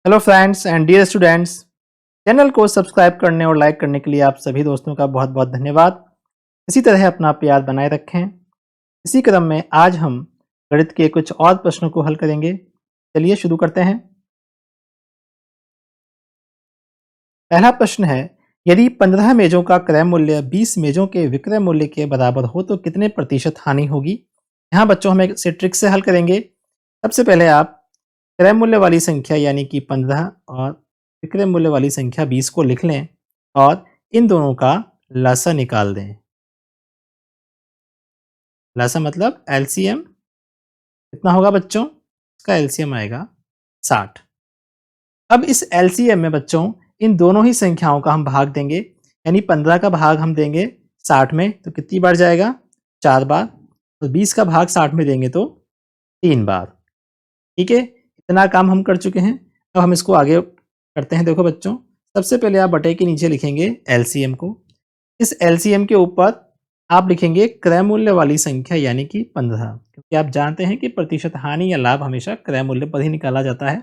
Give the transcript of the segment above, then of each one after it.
Hello friends and dear students. Channel को subscribe करने और लाइक करने के लिए आप सभी दोस्तों का बहुत बहुत धन्यवाद। इसी तरह अपना प्यार बनाए रखें। इसी क्रम में आज हम गणित के कुछ और प्रश्नों को हल करेंगे। चलिए शुरू करते हैं। पहला प्रश्न है, यदि 15 मेजों का क्रय मूल्य 20 मेजों के विक्रय मूल्य के बराबर हो तो कितने प्रतिशत हानि होगी। यहाँ बच्चों हम एक से ट्रिक से हल करेंगे। सबसे पहले आप क्रय मूल्य वाली संख्या यानी कि 15 और विक्रय मूल्य वाली संख्या 20 को लिख लें और इन दोनों का लसा निकाल दें। लसा मतलब एलसीएम कितना होगा बच्चों? इसका एलसीएम आएगा 60। अब इस एलसीएम में बच्चों इन दोनों ही संख्याओं का हम भाग देंगे, यानी 15 का भाग हम देंगे 60 में तो कितनी बार जाएगा? 4 बार। तो 20 का भाग 60 में देंगे तो 3 बार। ठीक है, इतना काम हम कर चुके हैं। अब हम इसको आगे करते हैं। देखो बच्चों, सबसे पहले आप बटे के नीचे लिखेंगे एलसीएम को। इस एलसीएम के ऊपर आप लिखेंगे क्रय मूल्य वाली संख्या यानी कि 15, क्योंकि आप जानते हैं कि प्रतिशत हानि या लाभ हमेशा क्रय मूल्य पर ही निकाला जाता है।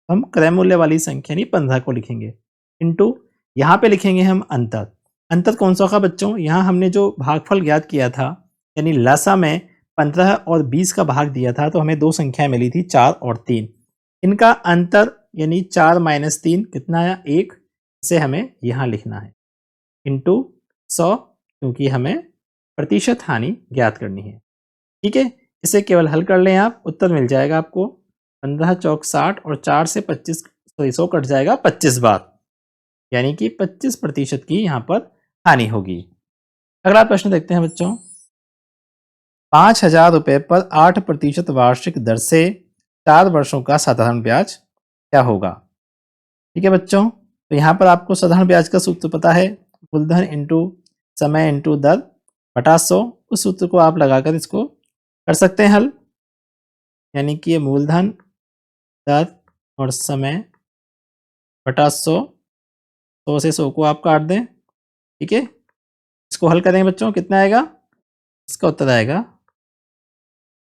हम क्रय मूल्य वाली संख्या यानी 15 को लिखेंगे इंटू यहाँ पे लिखेंगे हम अंतर। अंतर कौन सा होगा बच्चों? यहाँ हमने जो भागफल ज्ञात किया था यानी लसा में 15 और 20 का भाग दिया था तो हमें दो संख्याएं मिली थी 4 और 3। इनका अंतर यानी 4 माइनस 3 कितना आया? 1। इसे हमें यहाँ लिखना है इंटू 100, क्योंकि हमें प्रतिशत हानि ज्ञात करनी है। ठीक है, इसे केवल हल कर लें आप, उत्तर मिल जाएगा आपको 15 चौक 60 और 4 से 25 100 कट जाएगा 25 बार, यानी कि 25% की यहाँ पर हानि होगी। अगला प्रश्न देखते हैं बच्चों। 5,000 रुपए पर 8% वार्षिक दर से 4 वर्षों का साधारण ब्याज क्या होगा? ठीक है बच्चों, तो यहाँ पर आपको साधारण ब्याज का सूत्र पता है, मूलधन इंटू समय इंटू दर बटा 100। उस सूत्र को आप लगाकर इसको कर सकते हैं हल, यानी कि ये मूलधन दर और समय बटा 100, 100 से 100 को आप काट दें। ठीक है, इसको हल करेंगे बच्चों, कितना आएगा? इसका उत्तर आएगा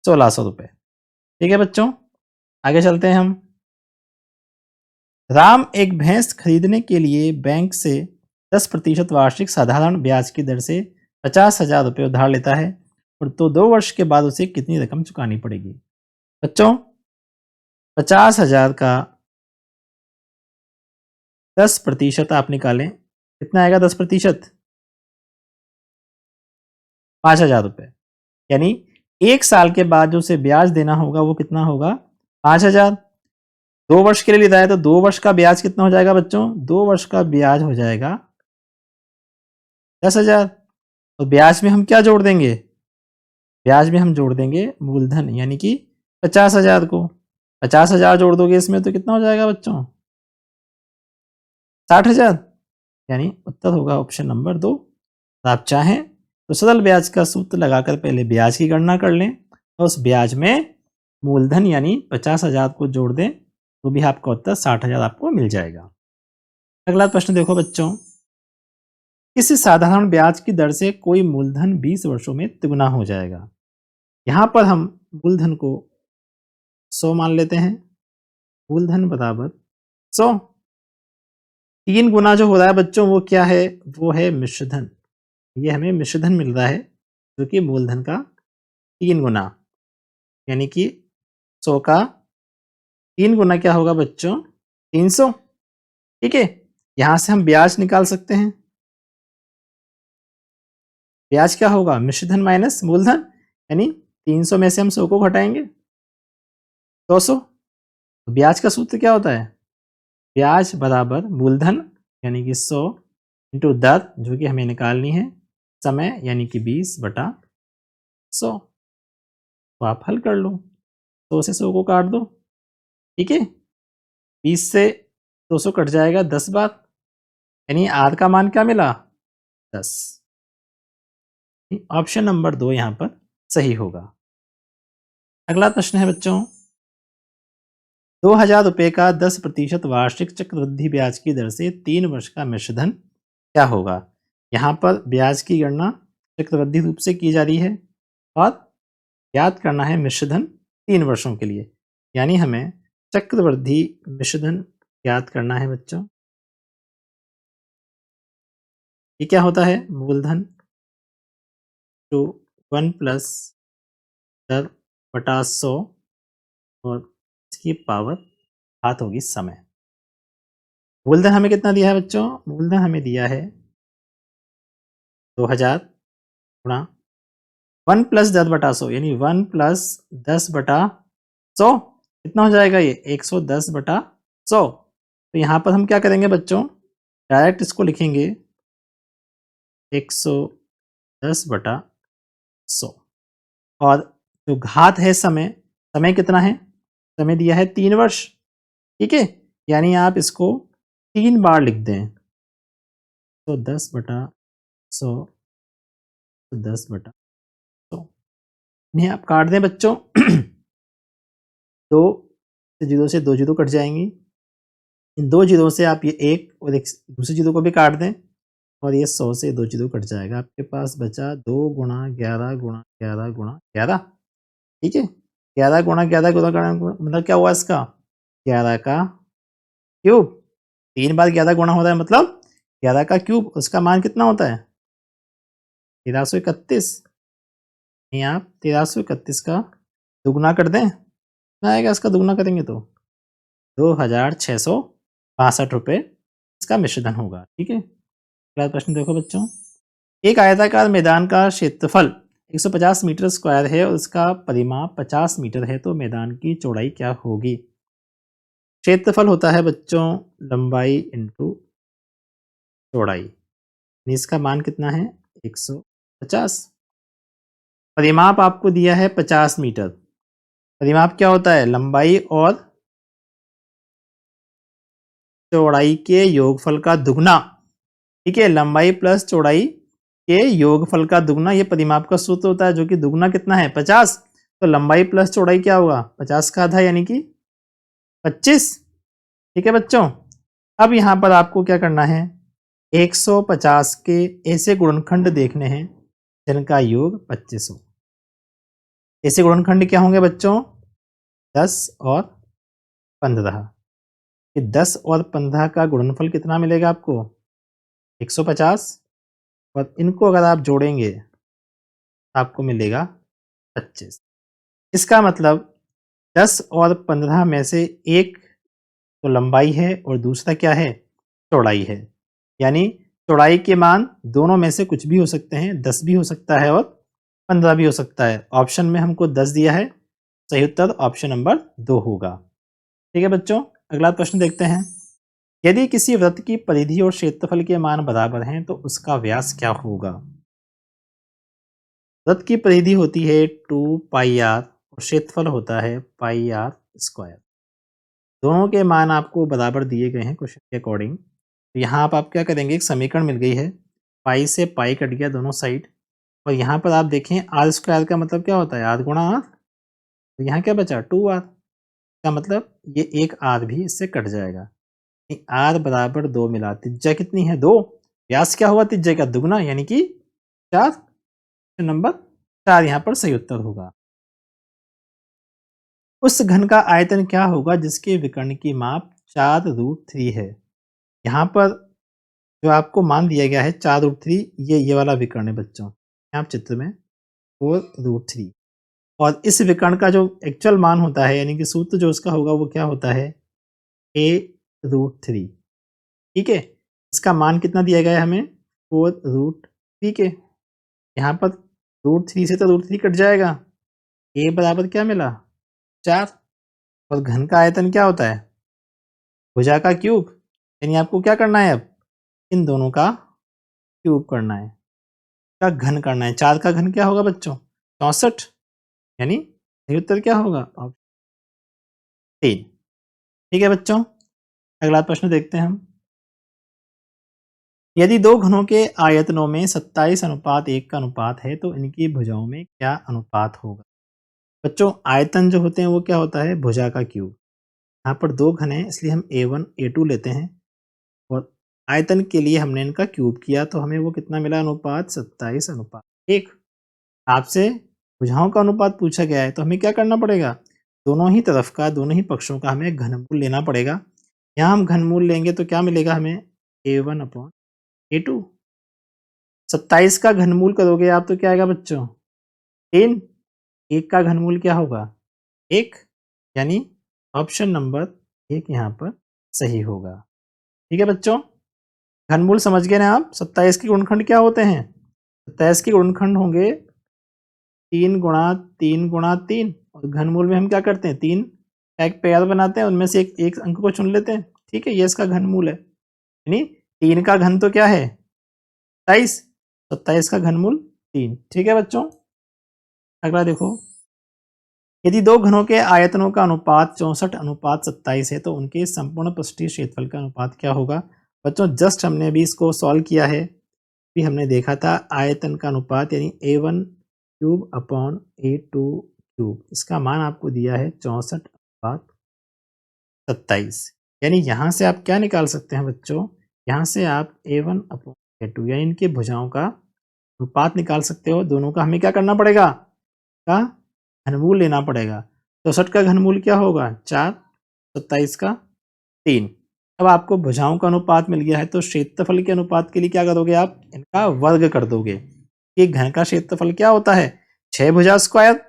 1600 रुपये। ठीक है बच्चों, आगे चलते हैं हम। राम एक भैंस खरीदने के लिए बैंक से 10% वार्षिक साधारण ब्याज की दर से 50,000 रुपये उधार लेता है और तो 2 वर्ष के बाद उसे कितनी रकम चुकानी पड़ेगी? बच्चों, 50,000 का 10% आप निकालें, कितना आएगा 10%? 5,000 रुपये। यानी 1 साल के बाद जो उसे ब्याज देना होगा वो कितना होगा? 5,000। 2 वर्ष के लिए लेता है तो 2 वर्ष का ब्याज कितना हो जाएगा बच्चों? 2 वर्ष का ब्याज हो जाएगा 10,000। और ब्याज में हम क्या जोड़ देंगे? ब्याज में हम जोड़ देंगे मूलधन यानी कि 50,000 को। 50,000 जोड़ दोगे इसमें तो कितना हो जाएगा बच्चों? 60,000। यानी उत्तर होगा ऑप्शन नंबर 2। आप चाहें तो सरल ब्याज का सूत्र लगाकर पहले ब्याज की गणना कर लें और उस ब्याज में मूलधन यानी 50,000 को जोड़ दें तो भी आपका उत्तर 60,000 आपको मिल जाएगा। अगला प्रश्न देखो बच्चों, किस साधारण ब्याज की दर से कोई मूलधन 20 वर्षों में तिगुना हो जाएगा? यहां पर हम मूलधन को 100 मान लेते हैं। मूलधन बराबर 100। 3 गुना जो हो रहा है बच्चों वो क्या है? वो है मिश्रधन। ये हमें मिश्रधन मिल रहा है जो कि मूलधन का 3 गुना, यानी कि 100 का 3 गुना क्या होगा बच्चों? 300। ठीक है, यहां से हम ब्याज निकाल सकते हैं। ब्याज क्या होगा? मिश्रधन माइनस मूलधन, यानी 300 में से हम 100 को घटाएंगे 200। तो ब्याज का सूत्र क्या होता है? ब्याज बराबर मूलधन यानी कि 100 इंटू दर जो कि हमें निकालनी है, समय यानी कि 20 बटा 100। तो आप हल कर लो, 100 से 100 को काट दो। ठीक है, 20 से 200 कट जाएगा 10 बार, यानी आर का मान क्या मिला? 10। ऑप्शन नंबर 2 यहाँ पर सही होगा। अगला प्रश्न है बच्चों, 2,000 रुपये का 10% वार्षिक चक्रवृद्धि ब्याज की दर से 3 वर्ष का मिश्रधन क्या होगा? यहाँ पर ब्याज की गणना चक्रवृद्धि रूप से की जा रही है और याद करना है मिश्रधन 3 वर्षों के लिए, यानी हमें चक्रवृद्धि मिश्रधन याद करना है बच्चों। ये क्या होता है? मूलधन टू 1 प्लस 10/100 और इसकी पावर घात होगी समय। मूलधन हमें कितना दिया है बच्चों? मूलधन हमें दिया है 2000 गुणा 1 प्लस 10/100 यानी 1 प्लस 10/100 कितना हो जाएगा ये? 110/100। तो यहाँ पर हम क्या करेंगे बच्चों? डायरेक्ट इसको लिखेंगे 110/100 और जो घात है समय, समय कितना है? समय दिया है 3 वर्ष, ठीक है? यानी आप इसको 3 बार लिख दें। तो 10/100 तो 10/100 इन्हें आप काट दें बच्चों। 2 जीरो से 2 जीरो कट जाएंगी। इन 2 जीरो से आप ये 1 और एक दूसरी जीरो को भी काट दें और ये 100 से 2 जीरो कट जाएगा। आपके पास बचा 2 गुणा 11 गुणा 11 गुणा 11, ठीक है? 11 गुणा 11 गुणा 11 मतलब क्या हुआ इसका? 11 का क्यूब। 3 बार 11 गुणा होता है मतलब 11 का क्यूब। उसका मान कितना होता है? 1331। नहीं, आप 1331 का दुगुना कर दें, कितना आएगा इसका दुगुना करेंगे तो? 2662 रुपये इसका मिश्रधन होगा, ठीक है? अगला प्रश्न देखो बच्चों। एक आयताकार मैदान का क्षेत्रफल 150 मीटर स्क्वायर है और उसका परिमाप 50 मीटर है, तो मैदान की चौड़ाई क्या होगी? क्षेत्रफल होता है बच्चों लंबाई इंटू चौड़ाई। इसका मान कितना है? 150। परिमाप आपको दिया है 50 मीटर। परिमाप क्या होता है? लंबाई और चौड़ाई के योगफल का दुगना, ठीक है? लंबाई प्लस चौड़ाई के योगफल का दुगना ये परिमाप का सूत्र होता है, जो कि दुगना कितना है? 50। तो लंबाई प्लस चौड़ाई क्या होगा? 50 का आधा यानी कि 25, ठीक है बच्चों? अब यहाँ पर आपको क्या करना है? 150 के ऐसे गुणनखंड देखने हैं जिनका योग 25 हो। ऐसे गुणनखंड क्या होंगे बच्चों? 10 और 15। ये 10 और 15 का गुणनफल कितना मिलेगा आपको? 150 और इनको अगर आप जोड़ेंगे आपको मिलेगा 25। इसका मतलब 10 और 15 में से एक तो लंबाई है और दूसरा क्या है? चौड़ाई है। यानी चौड़ाई के मान दोनों में से कुछ भी हो सकते हैं, 10 भी हो सकता है और 15 भी हो सकता है। ऑप्शन में हमको 10 दिया है, सही उत्तर ऑप्शन नंबर 2 होगा। ठीक है बच्चों, अगला प्रश्न देखते हैं। यदि किसी वृत्त की परिधि और क्षेत्रफल के मान बराबर हैं तो उसका व्यास क्या होगा? वृत्त की परिधि होती है 2πr और क्षेत्रफल होता है πr स्क्वायर। दोनों के मान आपको बराबर दिए गए हैं क्वेश्चन के अकॉर्डिंग। तो यहाँ आप क्या करेंगे? एक समीकरण मिल गई है, पाई से पाई कट गया दोनों साइड, और यहाँ पर आप देखें आर स्क्वायर का मतलब क्या होता है? आर गुणा आर। तो यहाँ क्या बचा? 2r का मतलब ये एक आर भी इससे कट जाएगा। आर बराबर 2 मिला, त्रिज्या कितनी है? 2। व्यास क्या हुआ? त्रिज्या का दुगना यानी कि 4। नंबर 4 यहाँ पर सही उत्तर होगा। उस घन का आयतन क्या होगा जिसके विकर्ण की माप 4√3 है? यहाँ पर जो आपको मान दिया गया है 4√3, ये वाला विकर्ण है बच्चों। आप चित्र में 4√3 और इस विकर्ण का जो एक्चुअल मान होता है यानी कि सूत्र जो उसका होगा वो क्या होता है? a√3, ठीक है? इसका मान कितना दिया गया है हमें? 4√3 के। यहाँ पर √3 से तो √3 कट जाएगा। a बराबर क्या मिला? 4। और घन का आयतन क्या होता है? भुजा का क्यूब। यानी आपको क्या करना है? अब इन दोनों का क्यूब करना है, का घन करना है। 4 का घन क्या होगा बच्चों? 64। यानी सही उत्तर क्या होगा? ऑप्शन 3। ठीक है बच्चों, अगला प्रश्न देखते हैं हम। यदि दो घनों के आयतनों में 27:1 का अनुपात है तो इनकी भुजाओं में क्या अनुपात होगा? बच्चों आयतन जो होते हैं वो क्या होता है? भुजा का क्यूब। यहाँ पर दो घन है इसलिए हम a1 a2 लेते हैं और आयतन के लिए हमने इनका क्यूब किया तो हमें वो कितना मिला? अनुपात 27:1। आपसे भुजाओं का अनुपात पूछा गया है तो हमें क्या करना पड़ेगा? दोनों ही तरफ का, दोनों ही पक्षों का हमें घनमूल लेना पड़ेगा। यहाँ हम घनमूल लेंगे तो क्या मिलेगा हमें, A1/A2। 27 का घनमूल करोगे आप तो क्या आएगा बच्चों, 3। 1 का घनमूल क्या होगा, 1, यानी ऑप्शन नंबर 1 यहाँ पर सही होगा। ठीक है बच्चों, घनमूल समझ गए ना आप। 27 के गुणनखंड क्या होते हैं, 27 के गुणनखंड होंगे 3 गुणा 3 गुणा 3, और घनमूल में हम क्या करते हैं, 3 का एक पेयर बनाते हैं, उनमें से एक अंक को चुन लेते हैं। ठीक है, ये इसका घनमूल है, यानी 3 का घन तो क्या है 27, 27 का घनमूल 3। ठीक है बच्चों, अगला देखो, यदि दो घनों के आयतनों का अनुपात 64:27 है तो उनके संपूर्ण पृष्ठीय क्षेत्रफल का अनुपात क्या होगा। बच्चों जस्ट हमने अभी इसको सॉल्व किया है, भी हमने देखा था आयतन का अनुपात यानी A1³ A2³, इसका मान आपको दिया है 64:27, यानी यहाँ से आप क्या निकाल सकते हैं बच्चों, यहाँ से आप A1/A2 यानी इनकी भुजाओं का अनुपात निकाल सकते हो। दोनों का हमें क्या करना पड़ेगा, का घनमूल लेना पड़ेगा। 64 का घनमूल क्या होगा 4, 27 का 3। अब आपको भुजाओं का अनुपात मिल गया है तो क्षेत्रफल के अनुपात के लिए क्या करोगे आप, इनका वर्ग कर दोगे। ये घन का क्षेत्रफल क्या होता है, 6 भुजा स्क्वायर,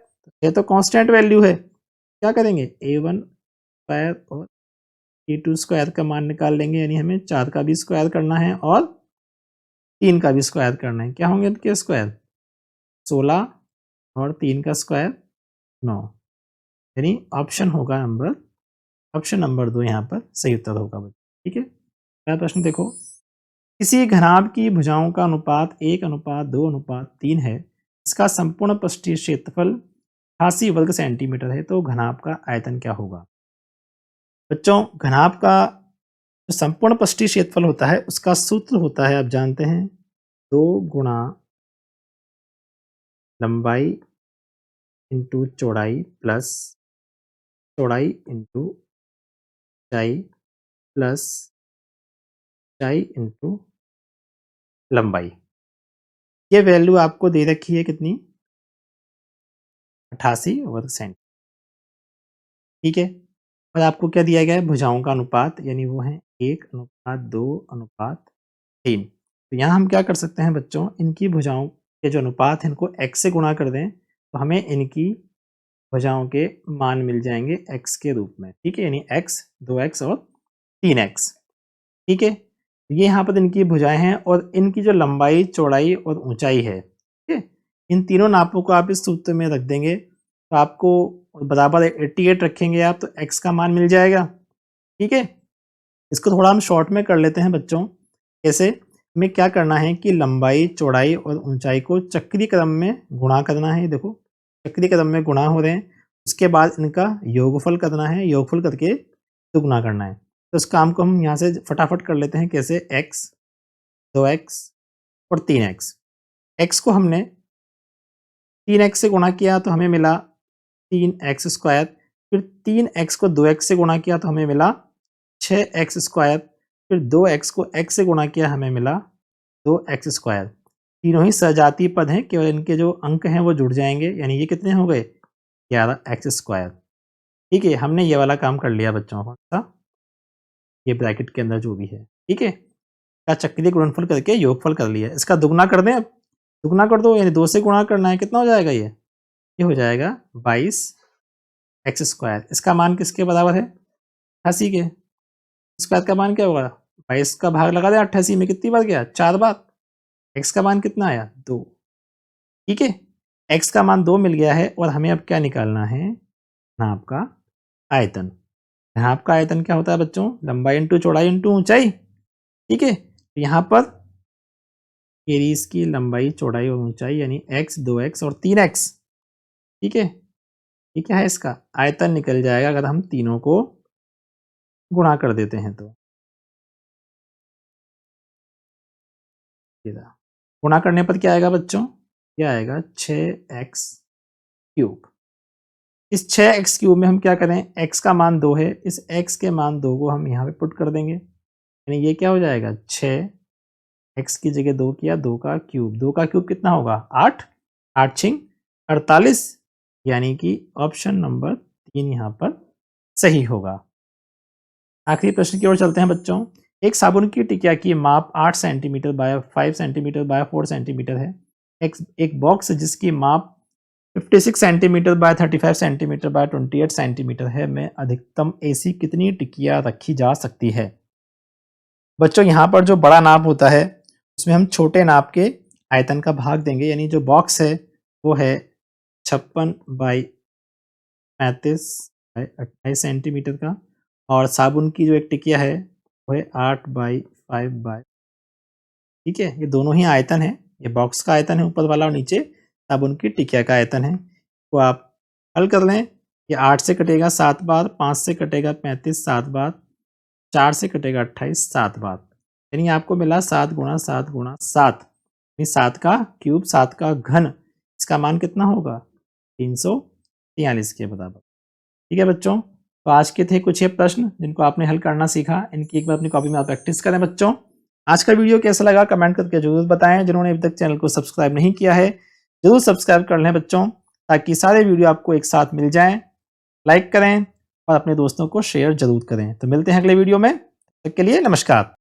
ये तो कांस्टेंट वैल्यू है। क्या करेंगे, A1² और A2 स्क्वायर का मान निकाल लेंगे, यानी हमें 4 का भी स्क्वायर करना है और 3 का भी स्क्वायर करना है। क्या होंगे इनके स्क्वायर, 16 और 3 का स्क्वायर 9, यानी ऑप्शन नंबर 2 यहाँ पर सही उत्तर होगा। ठीक है, पहला प्रश्न देखो, किसी घनाभ की भुजाओं का अनुपात 1:2:3 है, इसका संपूर्ण पृष्ठीय क्षेत्रफल 88 वर्ग सेंटीमीटर है, तो घनाभ का आयतन क्या होगा। बच्चों घनाभ का जो संपूर्ण पृष्ठीय क्षेत्रफल होता है उसका सूत्र होता है, आप जानते हैं, 2 गुणा लंबाई इंटू चौड़ाई प्लस चौड़ाई इंटू ऊंचाई प्लस ऊंचाई इंटू लंबाई। ये वैल्यू आपको दे रखी है कितनी, 88 वर्ग सेंटीमीटर। ठीक है, और आपको क्या दिया गया है, भुजाओं का अनुपात, यानी वो है 1:2:3। तो यहाँ हम क्या कर सकते हैं बच्चों, इनकी भुजाओं के जो अनुपात है इनको x से गुणा कर दें तो हमें इनकी भुजाओं के मान मिल जाएंगे x के रूप में। ठीक है, यानी x, 2x और 3x। ठीक है, ये यहाँ पर इनकी भुजाएं हैं और इनकी जो लंबाई चौड़ाई और ऊंचाई है, ठीक है, इन तीनों नापों को आप इस सूत्र में रख देंगे तो आपको बराबर 88 रखेंगे आप, तो x का मान मिल जाएगा। ठीक है, इसको थोड़ा हम शॉर्ट में कर लेते हैं बच्चों। कैसे, हमें क्या करना है कि लंबाई चौड़ाई और ऊंचाई को चक्रीय क्रम में गुणा करना है। देखो चक्रीय क्रम में गुणा हो रहे हैं, उसके बाद इनका योगफल करना है, योगफल करके दुगुना करना है। तो इस काम को हम यहाँ से फटाफट कर लेते हैं। कैसे, x, 2x और 3x। x को हमने 3x से गुणा किया तो हमें मिला 3x², फिर 3x को 2x से गुणा किया तो हमें मिला 6x², फिर 2x को x से गुणा किया हमें मिला 2x²। तीनों ही सजातीय पद हैं, केवल इनके जो अंक हैं वो जुड़ जाएंगे, यानी ये कितने हो गए 11x²। ठीक है, हमने ये वाला काम कर लिया बच्चों का, ये ब्रैकेट के अंदर जो भी है। ठीक है, का चक्रीय गुणनफल करके योगफल कर लिया। इसका दुगना कर दें, अब दुगना कर दो, यानी 2 से गुणा करना है, कितना हो जाएगा ये हो जाएगा 22x²। इसका मान किसके बराबर है, 88 के। स्क्वायर का मान क्या होगा, 22 का भाग लगा दें 88 में, कितनी बार गया 4 बार। x का मान कितना आया 2। ठीक है, x का मान 2 मिल गया है और हमें अब क्या निकालना है, नाप का आयतन। नाप का आयतन क्या होता है बच्चों, लंबाई इंटू चौड़ाई इंटू ऊंचाई। ठीक है, तो यहाँ पर एरीज की लंबाई चौड़ाई और ऊंचाई यानी x, 2x और 3x। ठीक है, ये क्या है, इसका आयतन निकल जाएगा अगर हम तीनों को गुणा कर देते हैं तो। गुणा करने पर क्या आएगा बच्चों, क्या आएगा 6x³। इस 6x³ में हम क्या करें, x का मान 2 है, इस x के मान 2 को हम यहाँ पे पुट कर देंगे, यानी ये क्या हो जाएगा 6, x की जगह 2 किया, 2 का क्यूब, 2 का क्यूब कितना होगा 8, 8 छिंग 48, यानी कि ऑप्शन नंबर 3 यहाँ पर सही होगा। आखिरी प्रश्न की ओर चलते हैं बच्चों। एक साबुन की टिकिया की माप 8 centimetre bye 5 centimetre bye 4 centimetre है। एक बॉक्स जिसकी माप 56 centimetre bye 35 centimetre bye 28 centimetre है में अधिकतम ऐसी कितनी टिकिया रखी जा सकती है? बच्चों यहाँ पर जो बड़ा नाप होता है उसमें हम छोटे नाप के आयतन का भाग देंगे, यानी जो बॉक्स है वो है 56 बाई 35 बाई 28 सेंटीमीटर का, और साबुन की जो एक टिकिया है वो है 8 बाई 5 बाई, ठीक है, ये दोनों ही आयतन है। ये बॉक्स का आयतन है ऊपर वाला और नीचे साबुन की टिकिया का आयतन है। तो आप हल कर लें। ये 8 से कटेगा 7 बार, 5 से कटेगा 35 7 बार, 4 से कटेगा 28 7 बार, यानी आपको मिला 7 गुणा 7 गुणा 7, यानी 7 का क्यूब 7 का घन। इसका मान कितना होगा? 343 के बराबर। ठीक है बच्चों, तो आज के थे कुछ ये प्रश्न जिनको आपने हल करना सीखा। इनकी एक बार अपनी कॉपी में आप प्रैक्टिस करें बच्चों। आज का वीडियो कैसा लगा कमेंट करके जरूर बताएं। जिन्होंने अभी तक चैनल को सब्सक्राइब नहीं किया है जरूर सब्सक्राइब कर लें बच्चों, ताकि सारे वीडियो आपको एक साथ मिल जाएं। लाइक करें और अपने दोस्तों को शेयर जरूर करें। तो मिलते हैं अगले वीडियो में, तब तक के लिए नमस्कार।